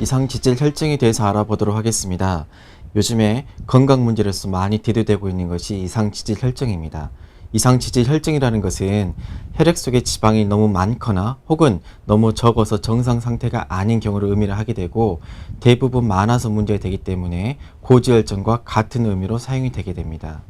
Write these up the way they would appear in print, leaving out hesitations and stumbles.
이상지질 혈증에 대해서 알아보도록 하겠습니다. 요즘에 건강 문제로서 많이 대두되고 있는 것이 이상지질 혈증입니다. 이상지질 혈증이라는 것은 혈액 속에 지방이 너무 많거나 혹은 너무 적어서 정상 상태가 아닌 경우를 의미를 하게 되고, 대부분 많아서 문제가 되기 때문에 고지혈증과 같은 의미로 사용이 되게 됩니다.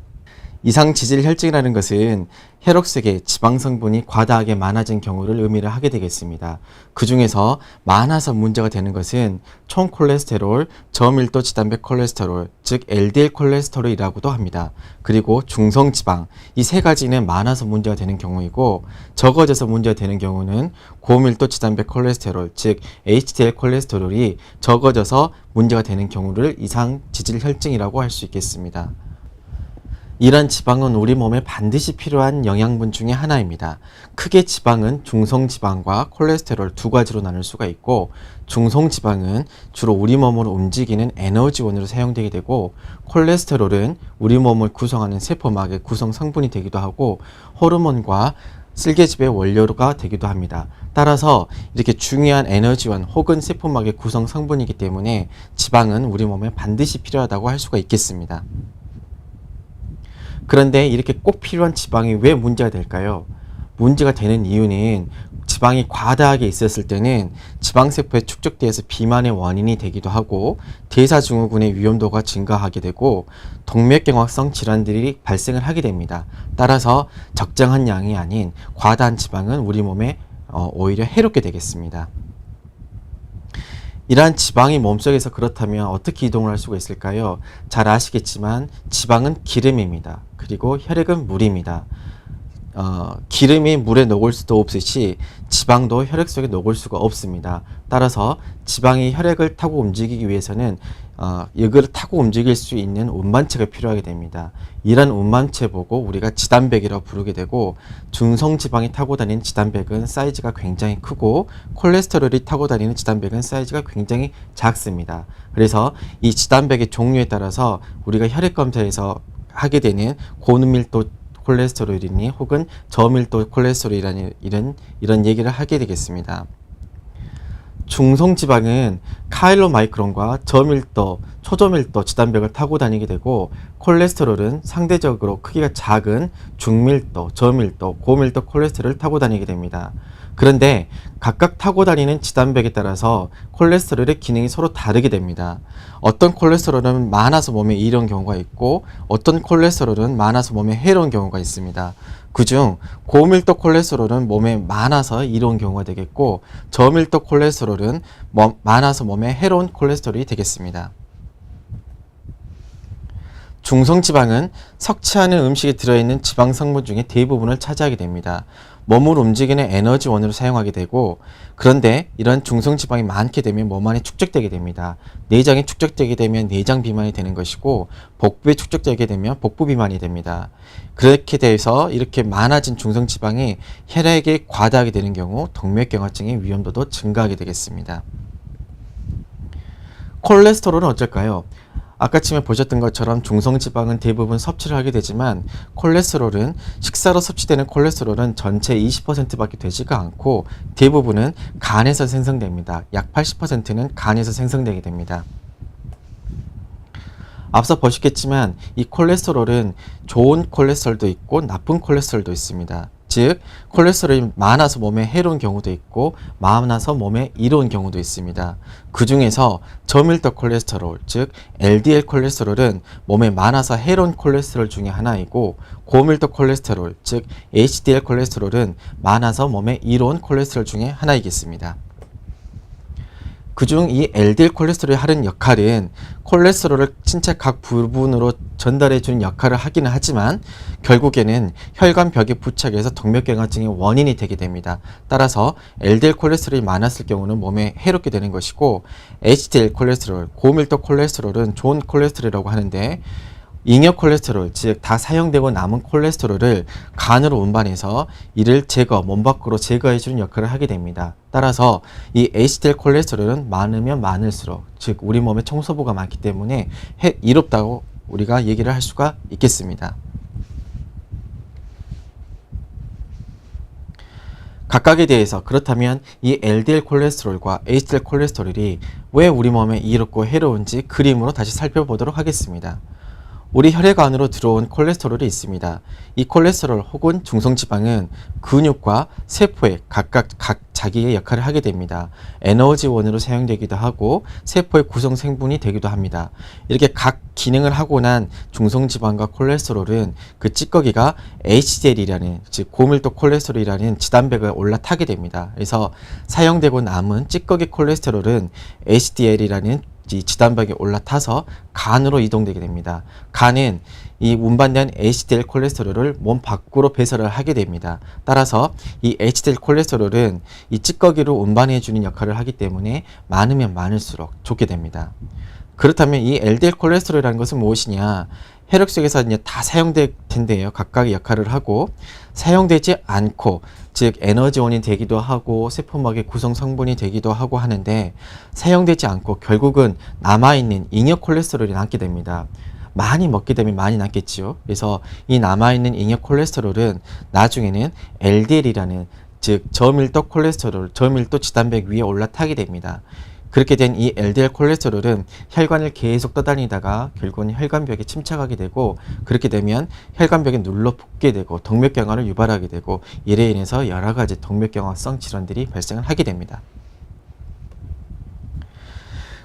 이상지질 혈증이라는 것은 혈액 속에 지방 성분이 과다하게 많아진 경우를 의미를 하게 되겠습니다. 그 중에서 많아서 문제가 되는 것은 총 콜레스테롤, 저밀도 지단백 콜레스테롤, 즉 LDL 콜레스테롤이라고도 합니다. 그리고 중성지방, 이 세 가지는 많아서 문제가 되는 경우이고, 적어져서 문제가 되는 경우는 고밀도 지단백 콜레스테롤, 즉 HDL 콜레스테롤이 적어져서 문제가 되는 경우를 이상지질 혈증이라고 할 수 있겠습니다. 이런 지방은 우리 몸에 반드시 필요한 영양분 중에 하나입니다. 크게 지방은 중성지방과 콜레스테롤 두 가지로 나눌 수가 있고, 중성지방은 주로 우리 몸을 움직이는 에너지원으로 사용되게 되고, 콜레스테롤은 우리 몸을 구성하는 세포막의 구성 성분이 되기도 하고 호르몬과 쓸개즙의 원료가 되기도 합니다. 따라서 이렇게 중요한 에너지원 혹은 세포막의 구성 성분이기 때문에 지방은 우리 몸에 반드시 필요하다고 할 수가 있겠습니다. 그런데 이렇게 꼭 필요한 지방이 왜 문제가 될까요? 문제가 되는 이유는 지방이 과다하게 있었을 때는 지방세포에 축적되어서 비만의 원인이 되기도 하고, 대사증후군의 위험도가 증가하게 되고 동맥경화성 질환들이 발생을 하게 됩니다. 따라서 적정한 양이 아닌 과다한 지방은 우리 몸에 오히려 해롭게 되겠습니다. 이러한 지방이 몸속에서 그렇다면 어떻게 이동을 할 수가 있을까요? 잘 아시겠지만 지방은 기름입니다. 그리고 혈액은 물입니다. 기름이 물에 녹을 수도 없듯이 지방도 혈액 속에 녹을 수가 없습니다. 따라서 지방이 혈액을 타고 움직이기 위해서는 이걸 타고 움직일 수 있는 운반체가 필요하게 됩니다. 이런 운반체 보고 우리가 지단백이라고 부르게 되고, 중성지방이 타고 다니는 지단백은 사이즈가 굉장히 크고 콜레스테롤이 타고 다니는 지단백은 사이즈가 굉장히 작습니다. 그래서 이 지단백의 종류에 따라서 우리가 혈액 검사에서 하게 되는 고밀도 콜레스테롤이니 혹은 저밀도 콜레스테롤이라는 이런 얘기를 하게 되겠습니다. 중성지방은 카일로마이크론과 저밀도, 초저밀도 지단백을 타고 다니게 되고, 콜레스테롤은 상대적으로 크기가 작은 중밀도, 저밀도, 고밀도 콜레스테롤을 타고 다니게 됩니다. 그런데 각각 타고 다니는 지단백에 따라서 콜레스테롤의 기능이 서로 다르게 됩니다. 어떤 콜레스테롤은 많아서 몸에 이로운 경우가 있고, 어떤 콜레스테롤은 많아서 몸에 해로운 경우가 있습니다. 그중 고밀도 콜레스테롤은 몸에 많아서 이로운 경우가 되겠고, 저밀도 콜레스테롤은 많아서 몸에 해로운 콜레스테롤이 되겠습니다. 중성지방은 섭취하는 음식에 들어있는 지방 성분 중에 대부분을 차지하게 됩니다. 몸을 움직이는 에너지원으로 사용하게 되고, 그런데 이런 중성지방이 많게 되면 몸 안에 축적되게 됩니다. 내장에 축적되게 되면 내장 비만이 되는 것이고, 복부에 축적되게 되면 복부 비만이 됩니다. 그렇게 돼서 이렇게 많아진 중성지방이 혈액에 과다하게 되는 경우 동맥경화증의 위험도도 증가하게 되겠습니다. 콜레스테롤은 어쩔까요? 아까 처음에 보셨던 것처럼 중성지방은 대부분 섭취를 하게 되지만, 콜레스테롤은 식사로 섭취되는 콜레스테롤은 전체 20%밖에 되지가 않고 대부분은 간에서 생성됩니다. 약 80%는 간에서 생성되게 됩니다. 앞서 보셨겠지만 이 콜레스테롤은 좋은 콜레스테롤도 있고 나쁜 콜레스테롤도 있습니다. 즉 콜레스테롤이 많아서 몸에 해로운 경우도 있고 많아서 몸에 이로운 경우도 있습니다. 그 중에서 저밀도 콜레스테롤, 즉 LDL 콜레스테롤은 몸에 많아서 해로운 콜레스테롤 중에 하나이고, 고밀도 콜레스테롤, 즉 HDL 콜레스테롤은 많아서 몸에 이로운 콜레스테롤 중에 하나이겠습니다. 그중 이 LDL 콜레스테롤이 하는 역할은 콜레스테롤을 신체 각 부분으로 전달해 주는 역할을 하기는 하지만 결국에는 혈관벽에 부착해서 동맥경화증의 원인이 되게 됩니다. 따라서 LDL 콜레스테롤이 많았을 경우는 몸에 해롭게 되는 것이고, HDL 콜레스테롤, 고밀도 콜레스테롤은 좋은 콜레스테롤이라고 하는데, 잉여 콜레스테롤, 즉 다 사용되고 남은 콜레스테롤을 간으로 운반해서 이를 몸 밖으로 제거해주는 역할을 하게 됩니다. 따라서 이 HDL 콜레스테롤은 많으면 많을수록, 즉 우리 몸에 청소부가 많기 때문에 이롭다고 우리가 얘기를 할 수가 있겠습니다. 각각에 대해서 그렇다면 이 LDL 콜레스테롤과 HDL 콜레스테롤이 왜 우리 몸에 이롭고 해로운지 그림으로 다시 살펴보도록 하겠습니다. 우리 혈액 안으로 들어온 콜레스테롤이 있습니다. 이 콜레스테롤 혹은 중성지방은 근육과 세포에 각각 자기의 역할을 하게 됩니다. 에너지원으로 사용되기도 하고 세포의 구성 성분이 되기도 합니다. 이렇게 각 기능을 하고 난 중성지방과 콜레스테롤은 그 찌꺼기가 HDL이라는 즉 고밀도 콜레스테롤이라는 지단백을 올라타게 됩니다. 그래서 사용되고 남은 찌꺼기 콜레스테롤은 HDL이라는 이 지단백에 올라타서 간으로 이동되게 됩니다. 간은 이 운반된 HDL 콜레스테롤을 몸 밖으로 배설을 하게 됩니다. 따라서 이 HDL 콜레스테롤은 이 찌꺼기로 운반해 주는 역할을 하기 때문에 많으면 많을수록 좋게 됩니다. 그렇다면 이 LDL 콜레스테롤이라는 것은 무엇이냐? 혈액 속에서 이제 다 사용될 텐데요. 각각의 역할을 하고 사용되지 않고 즉 에너지원이 되기도 하고 세포막의 구성 성분이 되기도 하고 하는데 사용되지 않고 결국은 남아있는 잉여 콜레스테롤이 남게 됩니다. 많이 먹게 되면 많이 남겠지요. 그래서 이 남아있는 잉여 콜레스테롤은 나중에는 LDL이라는 즉 저밀도 콜레스테롤, 저밀도 지단백 위에 올라타게 됩니다. 그렇게 된 이 LDL 콜레스테롤은 혈관을 계속 떠다니다가 결국은 혈관벽에 침착하게 되고 그렇게 되면 혈관벽에 눌러붙게 되고 동맥경화를 유발하게 되고 이래 인해서 여러 가지 동맥경화성 질환들이 발생을 하게 됩니다.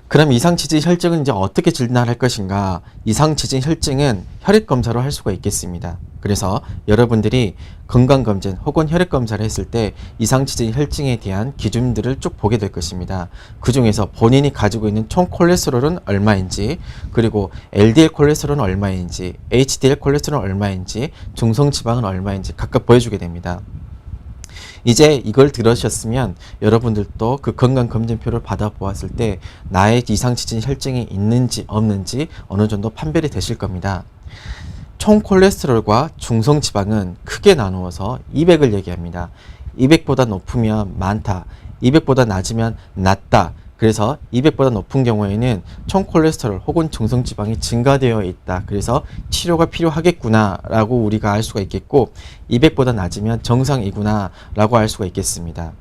그럼 이상치질 혈증은 이제 어떻게 진단할 것인가? 이상치질 혈증은 혈액검사로 할 수가 있겠습니다. 그래서 여러분들이 건강검진 혹은 혈액검사를 했을 때 이상치질 혈증에 대한 기준들을 쭉 보게 될 것입니다. 그 중에서 본인이 가지고 있는 총 콜레스테롤은 얼마인지, 그리고 LDL 콜레스테롤은 얼마인지, HDL 콜레스테롤은 얼마인지, 중성지방은 얼마인지 각각 보여주게 됩니다. 이제 이걸 들으셨으면 여러분들도 그 건강검진표를 받아보았을 때 나의 이상치질 혈증이 있는지 없는지 어느 정도 판별이 되실 겁니다. 총 콜레스테롤과 중성지방은 크게 나누어서 200을 얘기합니다. 200보다 높으면 많다, 200보다 낮으면 낮다. 그래서 200보다 높은 경우에는 총 콜레스테롤 혹은 중성지방이 증가되어 있다. 그래서 치료가 필요하겠구나 라고 우리가 알 수가 있겠고 200보다 낮으면 정상이구나 라고 알 수가 있겠습니다.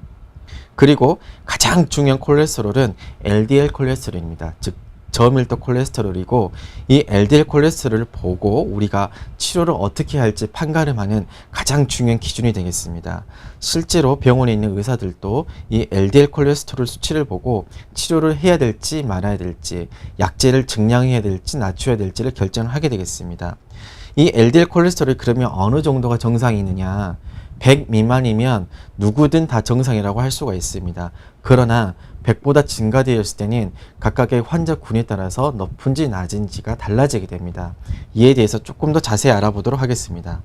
그리고 가장 중요한 콜레스테롤은 LDL 콜레스테롤입니다. 즉 저밀도 콜레스테롤이고 이 LDL 콜레스테롤을 보고 우리가 치료를 어떻게 할지 판가름하는 가장 중요한 기준이 되겠습니다. 실제로 병원에 있는 의사들도 이 LDL 콜레스테롤 수치를 보고 치료를 해야 될지 말아야 될지 약제를 증량해야 될지 낮춰야 될지를 결정을 하게 되겠습니다. 이 LDL 콜레스테롤이 그러면 어느 정도가 정상이 있느냐? 100 미만이면 누구든 다 정상이라고 할 수가 있습니다. 그러나 100보다 증가되었을 때는 각각의 환자군에 따라서 높은지 낮은지가 달라지게 됩니다. 이에 대해서 조금 더 자세히 알아보도록 하겠습니다.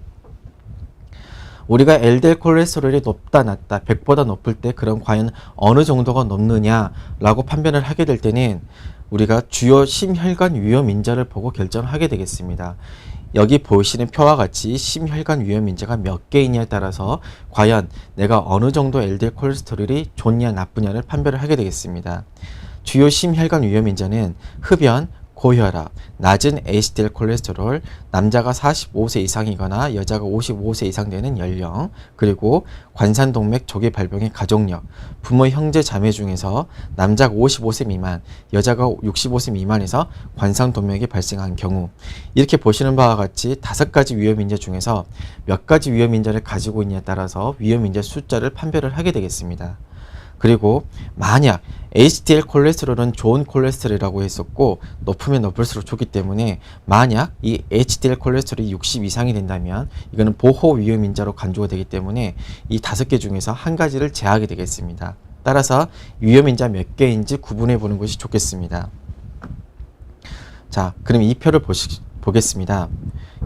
우리가 LDL 콜레스테롤이 높다 낮다 100보다 높을 때 그럼 과연 어느 정도가 높느냐라고 판별을 하게 될 때는 우리가 주요 심혈관 위험 인자를 보고 결정을 하게 되겠습니다. 여기 보시는 표와 같이 심혈관 위험 인자가 몇 개이냐에 따라서 과연 내가 어느 정도 LDL 콜레스테롤이 좋냐 나쁘냐를 판별을 하게 되겠습니다. 주요 심혈관 위험 인자는 흡연, 고혈압, 낮은 HDL 콜레스테롤, 남자가 45세 이상이거나 여자가 55세 이상 되는 연령, 그리고 관상동맥 조기 발병의 가족력, 부모 형제 자매 중에서 남자가 55세 미만, 여자가 65세 미만에서 관상동맥이 발생한 경우, 이렇게 보시는 바와 같이 5가지 위험인자 중에서 몇 가지 위험인자를 가지고 있냐에 따라서 위험인자 숫자를 판별을 하게 되겠습니다. 그리고 만약 HDL 콜레스테롤은 좋은 콜레스테롤이라고 했었고 높으면 높을수록 좋기 때문에 만약 이 HDL 콜레스테롤이 60 이상이 된다면 이거는 보호 위험인자로 간주가 되기 때문에 이 5개 중에서 한 가지를 제하게 되겠습니다. 따라서 위험인자 몇 개인지 구분해 보는 것이 좋겠습니다. 자, 그럼 이 표를 보겠습니다.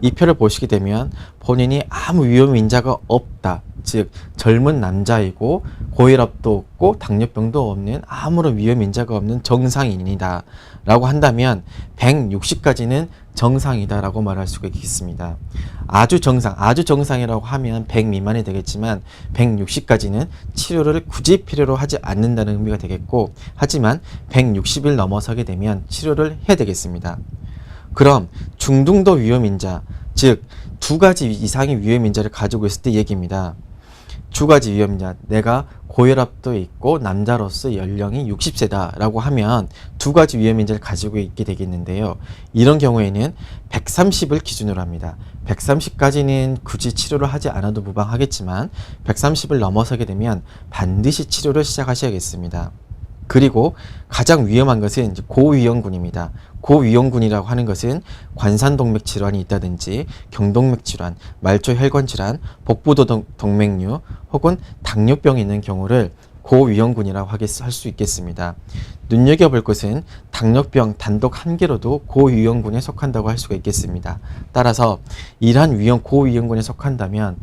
이 표를 보시게 되면 본인이 아무 위험인자가 없다. 즉 젊은 남자이고 고혈압도 없고 당뇨병도 없는 아무런 위험인자가 없는 정상인이다 라고 한다면 160까지는 정상이다 라고 말할 수가 있겠습니다. 아주 정상이라고 하면 100 미만이 되겠지만 160까지는 치료를 굳이 필요로 하지 않는다는 의미가 되겠고 하지만 160을 넘어서게 되면 치료를 해야 되겠습니다. 그럼 중등도 위험인자 즉 2가지 이상의 위험인자를 가지고 있을 때 얘기입니다. 두 가지 위험자, 내가 고혈압도 있고 남자로서 연령이 60세다라고 하면 두 가지 위험인자를 가지고 있게 되겠는데요. 이런 경우에는 130을 기준으로 합니다. 130까지는 굳이 치료를 하지 않아도 무방하겠지만 130을 넘어서게 되면 반드시 치료를 시작하셔야겠습니다. 그리고 가장 위험한 것은 이제 고위험군입니다. 고위험군이라고 하는 것은 관상동맥 질환이 있다든지 경동맥 질환, 말초혈관 질환, 복부동맥류 혹은 당뇨병이 있는 경우를 고위험군이라고 할 수 있겠습니다. 눈여겨볼 것은 당뇨병 단독 한 개로도 고위험군에 속한다고 할 수가 있겠습니다. 따라서 이러한 고위험군에 속한다면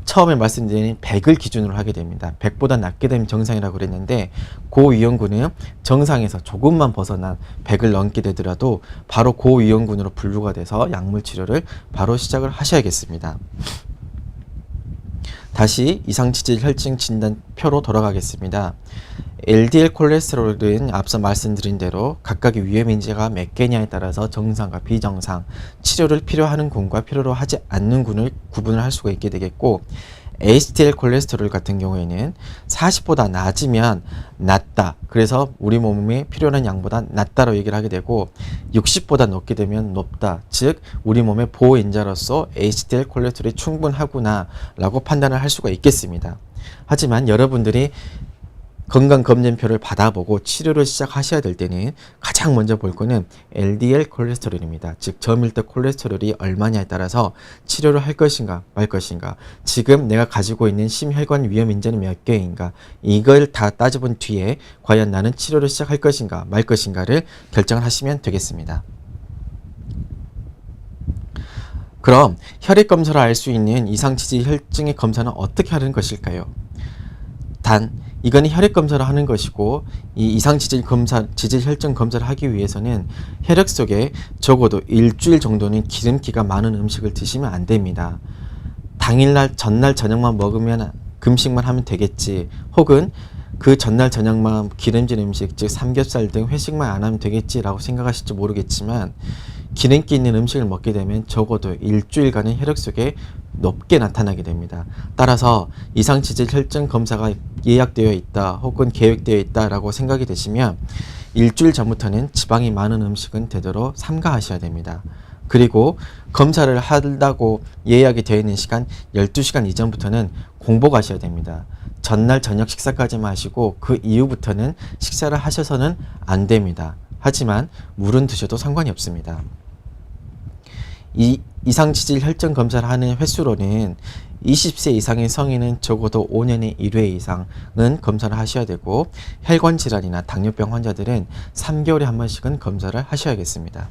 처음에 말씀드린 100을 기준으로 하게 됩니다. 100보다 낮게 되면 정상이라고 그랬는데 고위험군은 정상에서 조금만 벗어난 100을 넘게 되더라도 바로 고위험군으로 분류가 돼서 약물 치료를 바로 시작을 하셔야겠습니다. 다시 이상치질 혈증 진단표로 돌아가겠습니다. LDL 콜레스테롤은 앞서 말씀드린 대로 각각의 위험인자가 몇 개냐에 따라서 정상과 비정상, 치료를 필요하는 군과 필요로 하지 않는 군을 구분을 할 수가 있게 되겠고, HDL 콜레스테롤 같은 경우에는 40보다 낮으면 낮다, 그래서 우리 몸에 필요한 양보다 낮다로 얘기를 하게 되고, 60보다 높게 되면 높다, 즉 우리 몸의 보호인자로서 HDL 콜레스테롤이 충분하구나 라고 판단을 할 수가 있겠습니다. 하지만 여러분들이 건강검진표를 받아보고 치료를 시작하셔야 될 때는 가장 먼저 볼 거는 LDL 콜레스테롤입니다. 즉 저밀도 콜레스테롤이 얼마냐에 따라서 치료를 할 것인가 말 것인가, 지금 내가 가지고 있는 심혈관 위험인자는 몇 개인가, 이걸 다 따져본 뒤에 과연 나는 치료를 시작할 것인가 말 것인가를 결정을 하시면 되겠습니다. 그럼 혈액검사로 알 수 있는 이상치질 혈증의 검사는 어떻게 하는 것일까요? 단 이거는 혈액검사를 하는 것이고, 이 이상치질 혈증 검사를 하기 위해서는 혈액 속에 적어도 일주일 정도는 기름기가 많은 음식을 드시면 안 됩니다. 당일날 전날 저녁만 먹으면 금식만 하면 되겠지, 혹은 그 전날 저녁만 기름진 음식, 즉 삼겹살 등 회식만 안 하면 되겠지 라고 생각하실지 모르겠지만, 기름기 있는 음식을 먹게 되면 적어도 일주일간은 혈액 속에 높게 나타나게 됩니다. 따라서 이상치질 혈증 검사가 예약되어 있다 혹은 계획되어 있다 라고 생각이 되시면 일주일 전부터는 지방이 많은 음식은 되도록 삼가하셔야 됩니다. 그리고 검사를 한다고 예약이 되어 있는 시간 12시간 이전부터는 공복하셔야 됩니다. 전날 저녁 식사까지만 하시고 그 이후부터는 식사를 하셔서는 안 됩니다. 하지만 물은 드셔도 상관이 없습니다. 이 이상치질 혈증 검사를 하는 횟수로는 20세 이상의 성인은 적어도 5년에 1회 이상은 검사를 하셔야 되고, 혈관 질환이나 당뇨병 환자들은 3개월에 한 번씩은 검사를 하셔야겠습니다.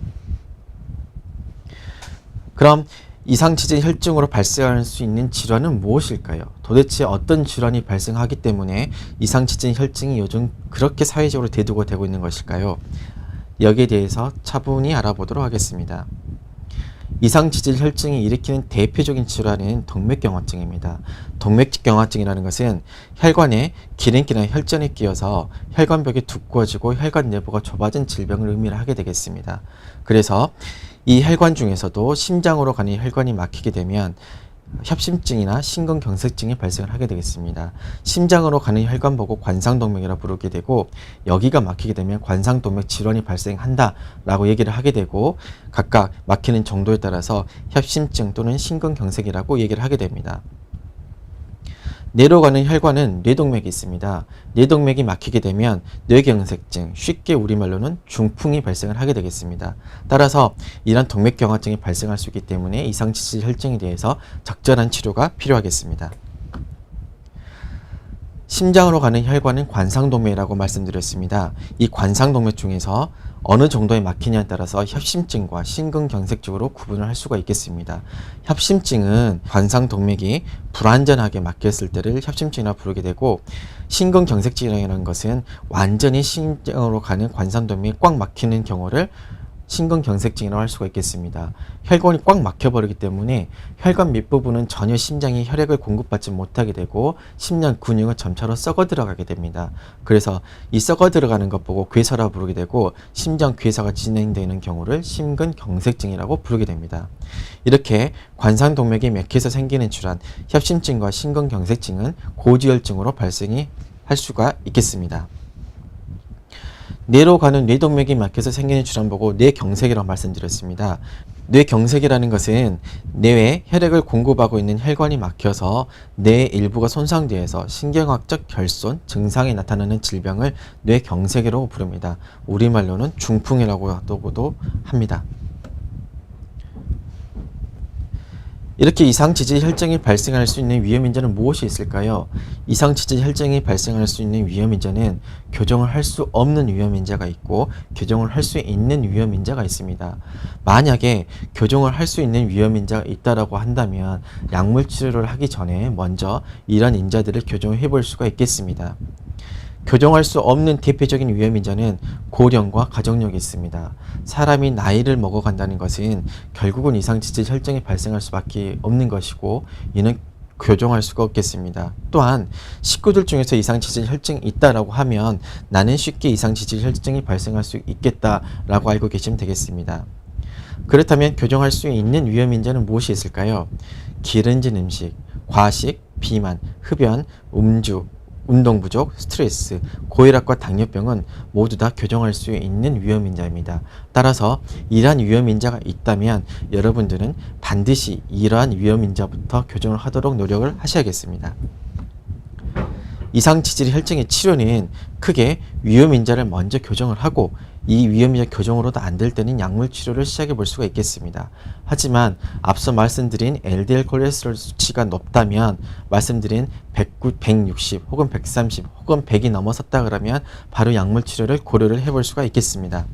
그럼 이상치질 혈증으로 발생할 수 있는 질환은 무엇일까요? 도대체 어떤 질환이 발생하기 때문에 이상치질 혈증이 요즘 그렇게 사회적으로 대두가 되고 있는 것일까요? 여기에 대해서 차분히 알아보도록 하겠습니다. 이상치질 혈증이 일으키는 대표적인 질환은 동맥경화증입니다. 동맥경화증이라는 것은 혈관에 기름기나 혈전이 끼어서 혈관벽이 두꺼워지고 혈관 내부가 좁아진 질병을 의미를 하게 되겠습니다. 그래서 이 혈관 중에서도 심장으로 가는 혈관이 막히게 되면 협심증이나 심근경색증이 발생을 하게 되겠습니다. 심장으로 가는 혈관 보고 관상동맥이라 부르게 되고, 여기가 막히게 되면 관상동맥 질환이 발생한다 라고 얘기를 하게 되고, 각각 막히는 정도에 따라서 협심증 또는 심근경색이라고 얘기를 하게 됩니다. 뇌로 가는 혈관은 뇌동맥이 있습니다. 뇌동맥이 막히게 되면 뇌경색증, 쉽게 우리말로는 중풍이 발생을 하게 되겠습니다. 따라서 이런 동맥경화증이 발생할 수 있기 때문에 이상치질 혈증에 대해서 적절한 치료가 필요하겠습니다. 심장으로 가는 혈관은 관상동맥이라고 말씀드렸습니다. 이 관상동맥 중에서 어느 정도에 막히냐에 따라서 협심증과 심근경색증으로 구분을 할 수가 있겠습니다. 협심증은 관상동맥이 불완전하게 막혔을 때를 협심증이라고 부르게 되고, 심근경색증이라는 것은 완전히 심장으로 가는 관상동맥이 꽉 막히는 경우를 심근경색증이라고 할 수가 있겠습니다. 혈관이 꽉 막혀버리기 때문에 혈관 밑부분은 전혀 심장이 혈액을 공급받지 못하게 되고 심장 근육은 점차로 썩어 들어가게 됩니다. 그래서 이 썩어 들어가는 것 보고 괴사라 부르게 되고 심장 괴사가 진행되는 경우를 심근경색증이라고 부르게 됩니다. 이렇게 관상동맥이 막혀서 생기는 질환, 협심증과 심근경색증은 고지혈증으로 발생이 할 수가 있겠습니다. 뇌로 가는 뇌동맥이 막혀서 생기는 질환 보고 뇌경색이라고 말씀드렸습니다. 뇌경색이라는 것은 뇌에 혈액을 공급하고 있는 혈관이 막혀서 뇌의 일부가 손상되어서 신경학적 결손 증상이 나타나는 질병을 뇌경색이라고 부릅니다. 우리말로는 중풍이라고도 합니다. 이렇게 이상지질혈증이 발생할 수 있는 위험인자는 무엇이 있을까요? 이상지질혈증이 발생할 수 있는 위험인자는 교정을 할 수 없는 위험인자가 있고 교정을 할 수 있는 위험인자가 있습니다. 만약에 교정을 할 수 있는 위험인자가 있다라고 한다면 약물치료를 하기 전에 먼저 이런 인자들을 교정해 볼 수가 있겠습니다. 교정할 수 없는 대표적인 위험인자는 고령과 가족력이 있습니다. 사람이 나이를 먹어간다는 것은 결국은 이상지질혈증이 발생할 수밖에 없는 것이고 이는 교정할 수가 없겠습니다. 또한 식구들 중에서 이상지질혈증이 있다라고 하면 나는 쉽게 이상지질혈증이 발생할 수 있겠다라고 알고 계시면 되겠습니다. 그렇다면 교정할 수 있는 위험인자는 무엇이 있을까요? 기름진 음식, 과식, 비만, 흡연, 음주, 운동 부족, 스트레스, 고혈압과 당뇨병은 모두 다 교정할 수 있는 위험인자입니다. 따라서 이러한 위험인자가 있다면 여러분들은 반드시 이러한 위험인자부터 교정을 하도록 노력을 하셔야겠습니다. 이상지질혈증의 치료는 크게 위험인자를 먼저 교정을 하고 이 위험인자 교정으로도 안 될 때는 약물 치료를 시작해 볼 수가 있겠습니다. 하지만 앞서 말씀드린 LDL 콜레스테롤 수치가 높다면 말씀드린 160 혹은 130 혹은 100이 넘어섰다 그러면 바로 약물 치료를 고려를 해볼 수가 있겠습니다.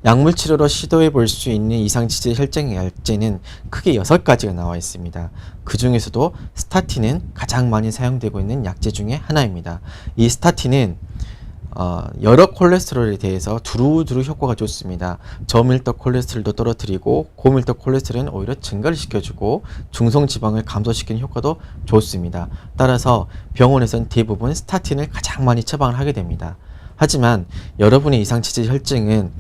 약물 치료로 시도해 볼 수 있는 이상지질혈증의 약제는 크게 6가지가 나와 있습니다. 그 중에서도 스타틴은 가장 많이 사용되고 있는 약제 중에 하나입니다. 이 스타틴은 여러 콜레스테롤에 대해서 두루두루 효과가 좋습니다. 저밀도 콜레스테롤도 떨어뜨리고 고밀도 콜레스테롤은 오히려 증가를 시켜주고 중성지방을 감소시키는 효과도 좋습니다. 따라서 병원에서는 대부분 스타틴을 가장 많이 처방을 하게 됩니다. 하지만 여러분의 이상지질혈증은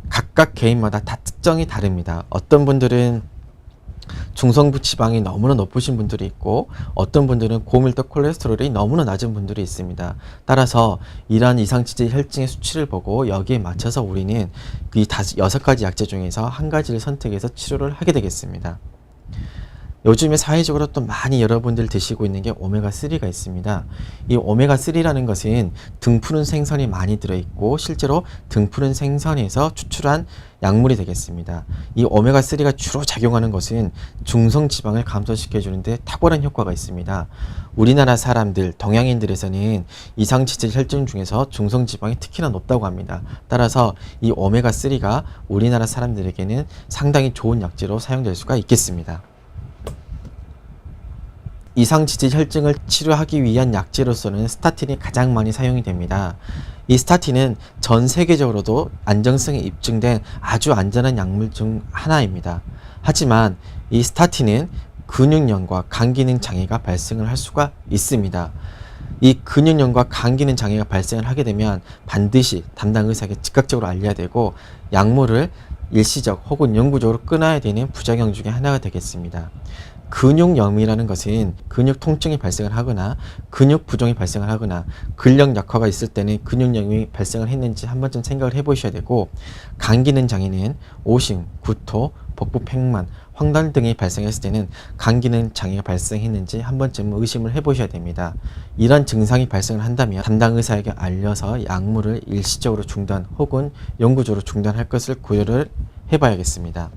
각각 개인마다 다 특성이 다릅니다. 어떤 분들은 중성부 지방이 너무나 높으신 분들이 있고 어떤 분들은 고밀도 콜레스테롤이 너무나 낮은 분들이 있습니다. 따라서 이러한 이상지질혈증의 수치를 보고 여기에 맞춰서 우리는 이 6가지 약제 중에서 한 가지를 선택해서 치료를 하게 되겠습니다. 요즘에 사회적으로 또 많이 여러분들 드시고 있는 게 오메가3가 있습니다. 이 오메가3라는 것은 등푸른 생선이 많이 들어있고 실제로 등푸른 생선에서 추출한 약물이 되겠습니다. 이 오메가3가 주로 작용하는 것은 중성지방을 감소시켜주는데 탁월한 효과가 있습니다. 우리나라 사람들, 동양인들에서는 이상지질혈증 중에서 중성지방이 특히나 높다고 합니다. 따라서 이 오메가3가 우리나라 사람들에게는 상당히 좋은 약제로 사용될 수가 있겠습니다. 이상지질혈증을 치료하기 위한 약제로서는 스타틴이 가장 많이 사용이 됩니다. 이 스타틴은 전 세계적으로도 안정성이 입증된 아주 안전한 약물 중 하나입니다. 하지만 이 스타틴은 근육염과 간기능 장애가 발생을 할 수가 있습니다. 이 근육염과 간기능 장애가 발생을 하게 되면 반드시 담당 의사에게 즉각적으로 알려야 되고 약물을 일시적 혹은 영구적으로 끊어야 되는 부작용 중에 하나가 되겠습니다. 근육염이라는 것은 근육 통증이 발생을 하거나 근육 부종이 발생을 하거나 근력 약화가 있을 때는 근육염이 발생을 했는지 한 번쯤 생각을 해 보셔야 되고, 간기능 장애는 오심, 구토, 복부 팽만, 황달 등이 발생했을 때는 간기능 장애가 발생했는지 한 번쯤 의심을 해 보셔야 됩니다. 이런 증상이 발생을 한다면 담당 의사에게 알려서 약물을 일시적으로 중단 혹은 영구적으로 중단할 것을 고려를 해 봐야겠습니다.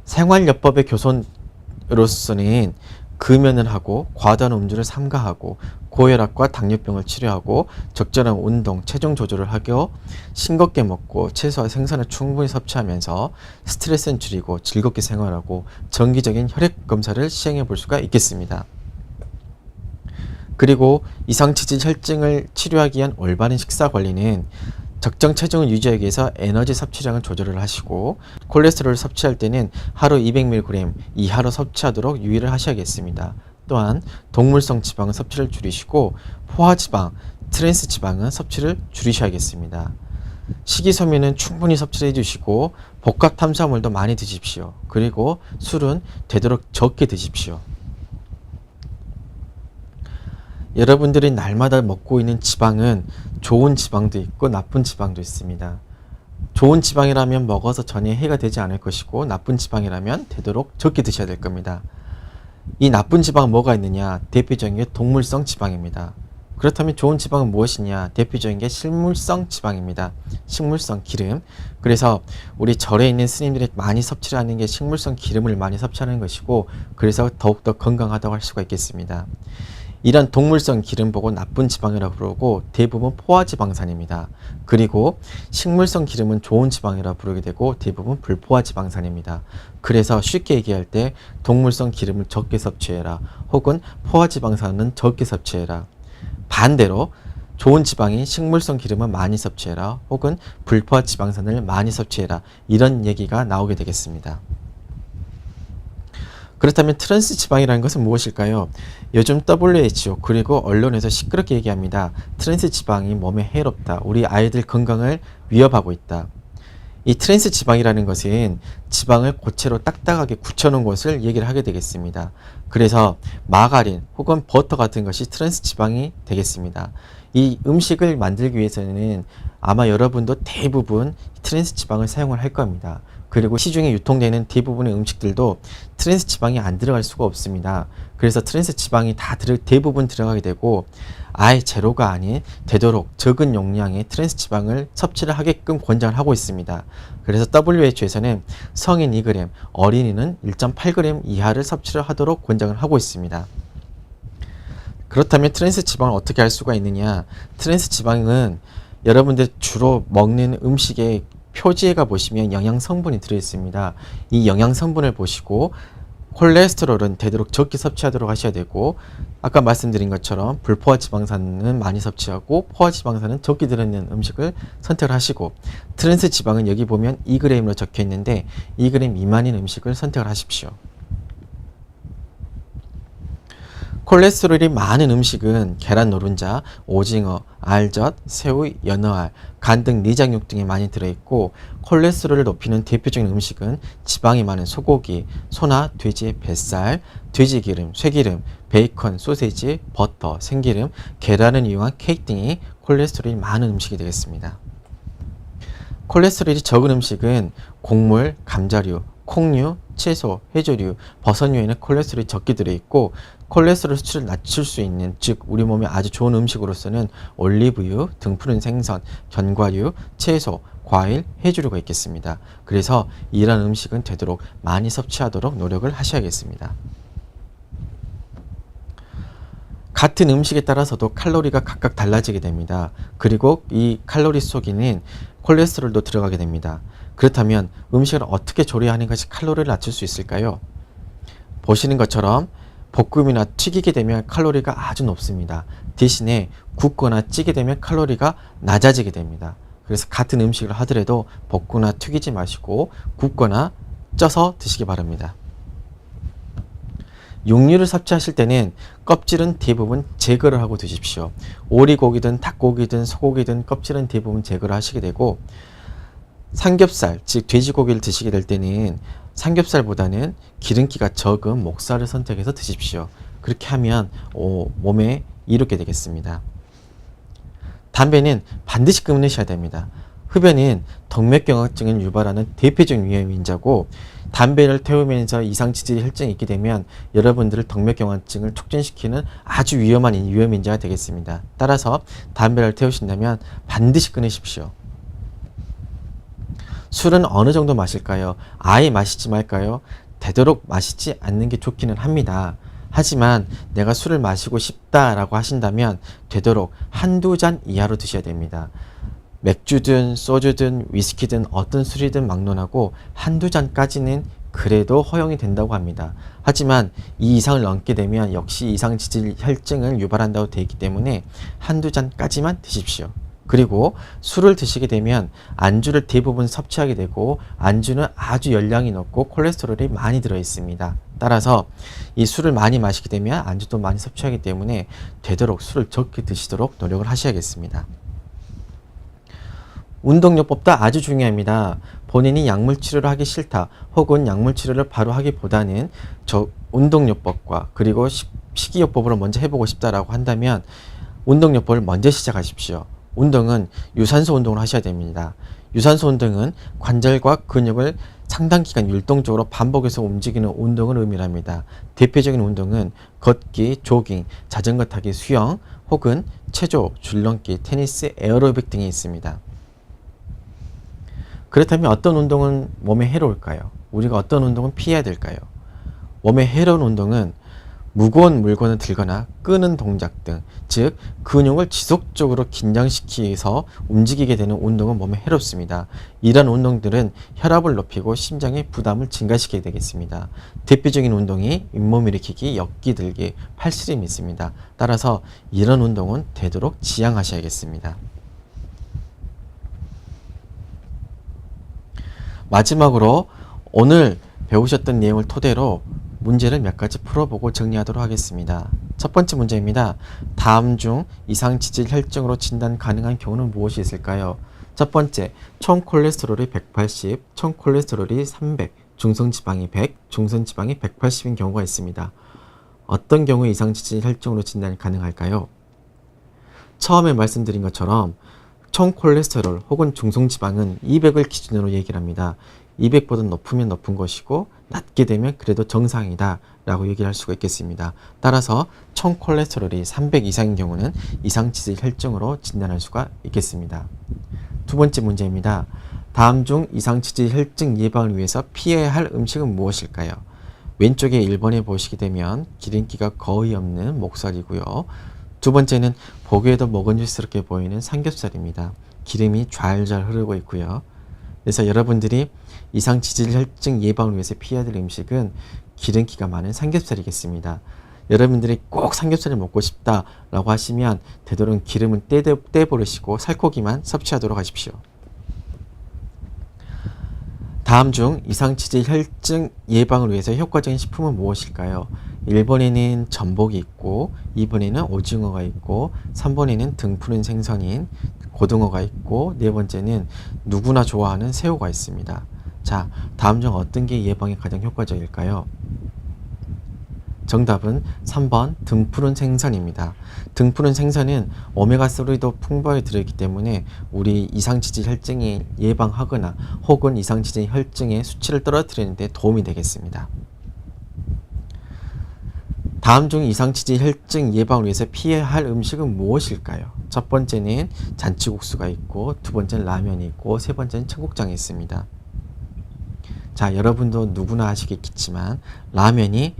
생활요법의 교손으로서는 금연을 하고 과도한 음주를 삼가하고 고혈압과 당뇨병을 치료하고 적절한 운동, 체중 조절을 하고 싱겁게 먹고 채소와 생선을 충분히 섭취하면서 스트레스는 줄이고 즐겁게 생활하고 정기적인 혈액 검사를 시행해 볼 수가 있겠습니다. 그리고 이상지질혈증을 치료하기 위한 올바른 식사 관리는 적정 체중을 유지하기 위해서 에너지 섭취량을 조절을 하시고, 콜레스테롤을 섭취할 때는 하루 200mg 이하로 섭취하도록 유의를 하셔야겠습니다. 또한 동물성 지방은 섭취를 줄이시고 포화지방, 트랜스지방은 섭취를 줄이셔야겠습니다. 식이섬유는 충분히 섭취를 해주시고 복합 탄수화물도 많이 드십시오. 그리고 술은 되도록 적게 드십시오. 여러분들이 날마다 먹고 있는 지방은 좋은 지방도 있고 나쁜 지방도 있습니다. 좋은 지방이라면 먹어서 전혀 해가 되지 않을 것이고, 나쁜 지방이라면 되도록 적게 드셔야 될 겁니다. 이 나쁜 지방은 뭐가 있느냐? 대표적인 게 동물성 지방입니다. 그렇다면 좋은 지방은 무엇이냐? 대표적인 게 식물성 지방입니다. 식물성 기름. 그래서 우리 절에 있는 스님들이 많이 섭취를 하는 게 식물성 기름을 많이 섭취하는 것이고, 그래서 더욱더 건강하다고 할 수가 있겠습니다. 이런 동물성 기름 보고 나쁜 지방이라고 부르고 대부분 포화지방산입니다. 그리고 식물성 기름은 좋은 지방이라고 부르게 되고 대부분 불포화지방산입니다. 그래서 쉽게 얘기할 때 동물성 기름을 적게 섭취해라, 혹은 포화지방산은 적게 섭취해라. 반대로 좋은 지방인 식물성 기름은 많이 섭취해라, 혹은 불포화지방산을 많이 섭취해라, 이런 얘기가 나오게 되겠습니다. 그렇다면 트랜스 지방이라는 것은 무엇일까요? 요즘 WHO 그리고 언론에서 시끄럽게 얘기합니다. 트랜스 지방이 몸에 해롭다. 우리 아이들 건강을 위협하고 있다. 이 트랜스 지방이라는 것은 지방을 고체로 딱딱하게 굳혀놓은 것을 얘기를 하게 되겠습니다. 그래서 마가린 혹은 버터 같은 것이 트랜스 지방이 되겠습니다. 이 음식을 만들기 위해서는 아마 여러분도 대부분 트랜스 지방을 사용을 할 겁니다. 그리고 시중에 유통되는 대부분의 음식들도 트랜스 지방이 안 들어갈 수가 없습니다. 그래서 트랜스 지방이 대부분 들어가게 되고, 아예 제로가 아닌 되도록 적은 용량의 트랜스 지방을 섭취를 하게끔 권장을 하고 있습니다. 그래서 WHO에서는 성인 2g, 어린이는 1.8g 이하를 섭취를 하도록 권장을 하고 있습니다. 그렇다면 트랜스 지방을 어떻게 할 수가 있느냐? 트랜스 지방은 여러분들 주로 먹는 음식의 표지에 가 보시면 영양 성분이 들어있습니다. 이 영양 성분을 보시고 콜레스테롤은 되도록 적게 섭취하도록 하셔야 되고, 아까 말씀드린 것처럼 불포화 지방산은 많이 섭취하고 포화 지방산은 적게 들어있는 음식을 선택을 하시고, 트랜스 지방은 여기 보면 2g으로 적혀 있는데 2g 미만인 음식을 선택을 하십시오. 콜레스테롤이 많은 음식은 계란 노른자, 오징어, 알젓, 새우, 연어알, 간 등 내장육 등에 많이 들어있고, 콜레스테롤을 높이는 대표적인 음식은 지방이 많은 소고기, 소나 돼지의 뱃살, 돼지기름, 쇠기름, 베이컨, 소세지, 버터, 생기름, 계란을 이용한 케이크 등이 콜레스테롤이 많은 음식이 되겠습니다. 콜레스테롤이 적은 음식은 곡물, 감자류, 콩류, 채소, 해조류, 버섯류에는 콜레스테롤이 적게 들어있고, 콜레스테롤 수치를 낮출 수 있는, 즉 우리 몸에 아주 좋은 음식으로서는 올리브유, 등푸른 생선, 견과류, 채소, 과일, 해조류가 있겠습니다. 그래서 이런 음식은 되도록 많이 섭취하도록 노력을 하셔야겠습니다. 같은 음식에 따라서도 칼로리가 각각 달라지게 됩니다. 그리고 이 칼로리 속에는 콜레스테롤도 들어가게 됩니다. 그렇다면 음식을 어떻게 조리하는 것이 칼로리를 낮출 수 있을까요? 보시는 것처럼 볶음이나 튀기게 되면 칼로리가 아주 높습니다. 대신에 굽거나 찌게 되면 칼로리가 낮아지게 됩니다. 그래서 같은 음식을 하더라도 볶거나 튀기지 마시고 굽거나 쪄서 드시기 바랍니다. 육류를 섭취하실 때는 껍질은 대부분 제거를 하고 드십시오. 오리고기든 닭고기든 소고기든 껍질은 대부분 제거를 하시게 되고, 삼겹살, 즉 돼지고기를 드시게 될 때는 삼겹살보다는 기름기가 적은 목살을 선택해서 드십시오. 그렇게 하면 몸에 이롭게 되겠습니다. 담배는 반드시 끊으셔야 됩니다. 흡연은 동맥경화증을 유발하는 대표적인 위험인자고, 담배를 태우면서 이상치질 혈증이 있게 되면 여러분들을 동맥경화증을 촉진시키는 아주 위험한 위험인자가 되겠습니다. 따라서 담배를 태우신다면 반드시 끊으십시오. 술은 어느 정도 마실까요? 아예 마시지 말까요? 되도록 마시지 않는 게 좋기는 합니다. 하지만 내가 술을 마시고 싶다라고 하신다면 되도록 한두 잔 이하로 드셔야 됩니다. 맥주든 소주든 위스키든 어떤 술이든 막론하고 한두 잔까지는 그래도 허용이 된다고 합니다. 하지만 이 이상을 넘게 되면 역시 이상지질 혈증을 유발한다고 되어 있기 때문에 한두 잔까지만 드십시오. 그리고 술을 드시게 되면 안주를 대부분 섭취하게 되고 안주는 아주 열량이 높고 콜레스테롤이 많이 들어 있습니다. 따라서 이 술을 많이 마시게 되면 안주도 많이 섭취하기 때문에 되도록 술을 적게 드시도록 노력을 하셔야겠습니다. 운동요법도 아주 중요합니다. 본인이 약물 치료를 하기 싫다 혹은 약물 치료를 바로 하기보다는 운동요법과 그리고 식이요법으로 먼저 해보고 싶다라고 한다면 운동요법을 먼저 시작하십시오. 운동은 유산소 운동을 하셔야 됩니다. 유산소 운동은 관절과 근육을 상당 기간 율동적으로 반복해서 움직이는 운동을 의미합니다. 대표적인 운동은 걷기, 조깅, 자전거 타기, 수영 혹은 체조, 줄넘기, 테니스, 에어로빅 등이 있습니다. 그렇다면 어떤 운동은 몸에 해로울까요? 우리가 어떤 운동은 피해야 될까요? 몸에 해로운 운동은 무거운 물건을 들거나 끄는 동작 등, 즉 근육을 지속적으로 긴장시키면서 움직이게 되는 운동은 몸에 해롭습니다. 이런 운동들은 혈압을 높이고 심장의 부담을 증가시키게 되겠습니다. 대표적인 운동이 잇몸 일으키기, 역기 들기, 팔씨름이 있습니다. 따라서 이런 운동은 되도록 지양하셔야겠습니다. 마지막으로 오늘 배우셨던 내용을 토대로 문제를 몇 가지 풀어보고 정리하도록 하겠습니다. 첫 번째 문제입니다. 다음 중 이상 지질 혈증으로 진단 가능한 경우는 무엇이 있을까요? 첫 번째, 총 콜레스테롤이 180, 총 콜레스테롤이 300, 중성지방이 100, 중성지방이 180인 경우가 있습니다. 어떤 경우에 이상 지질 혈증으로 진단이 가능할까요? 처음에 말씀드린 것처럼 총 콜레스테롤 혹은 중성지방은 200을 기준으로 얘기를 합니다. 200보다 높으면 높은 것이고 낮게 되면 그래도 정상이다 라고 얘기를 할 수가 있겠습니다. 따라서 총 콜레스테롤이 300 이상인 경우는 이상지질 혈증으로 진단할 수가 있겠습니다. 두 번째 문제입니다. 다음 중 이상지질 혈증 예방을 위해서 피해야 할 음식은 무엇일까요? 왼쪽에 1번에 보시게 되면 기름기가 거의 없는 목살이고요. 두 번째는 보기에도 먹은직스럽게 보이는 삼겹살입니다. 기름이 좔좔 흐르고 있고요. 그래서 여러분들이 이상 지질 혈증 예방을 위해서 피해야 될 음식은 기름기가 많은 삼겹살이겠습니다. 여러분들이 꼭 삼겹살을 먹고 싶다라고 하시면 되도록 기름은 떼버리시고 살코기만 섭취하도록 하십시오. 다음 중 이상 지질 혈증 예방을 위해서 효과적인 식품은 무엇일까요? 1번에는 전복이 있고 2번에는 오징어가 있고 3번에는 등 푸른 생선인 고등어가 있고 네 번째는 누구나 좋아하는 새우가 있습니다. 자, 다음 중 어떤 게 예방에 가장 효과적일까요? 정답은 3번 등 푸른 생선입니다. 등 푸른 생선은 오메가3도 풍부하게 들어있기 때문에 우리 이상지질 혈증이 예방하거나 혹은 이상지질 혈증의 수치를 떨어뜨리는 데 도움이 되겠습니다. 다음 중 이상지질 혈증 예방을 위해서 피해야 할 음식은 무엇일까요? 첫 번째는 잔치국수가 있고 두 번째는 라면이 있고 세 번째는 청국장이 있습니다. 자, 여러분도 누구나 아시겠지만 라면이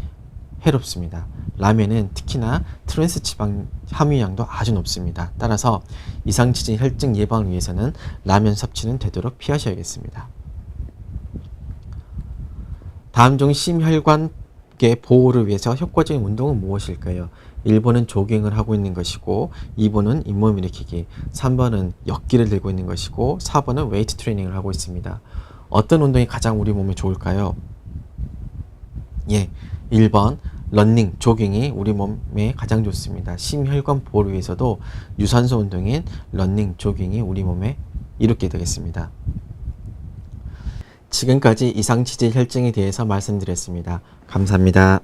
해롭습니다. 라면은 특히나 트랜스지방 함유량도 아주 높습니다. 따라서 이상지질 혈증 예방을 위해서는 라면 섭취는 되도록 피하셔야겠습니다. 다음 중 심혈관계 보호를 위해서 효과적인 운동은 무엇일까요? 1번은 조깅을 하고 있는 것이고 2번은 잇몸 일으키기, 3번은 역기를 들고 있는 것이고 4번은 웨이트 트레이닝을 하고 있습니다. 어떤 운동이 가장 우리 몸에 좋을까요? 예, 1번 러닝, 조깅이 우리 몸에 가장 좋습니다. 심혈관 보호를 위해서도 유산소 운동인 러닝, 조깅이 우리 몸에 이롭게 되겠습니다. 지금까지 이상지질 혈증에 대해서 말씀드렸습니다. 감사합니다.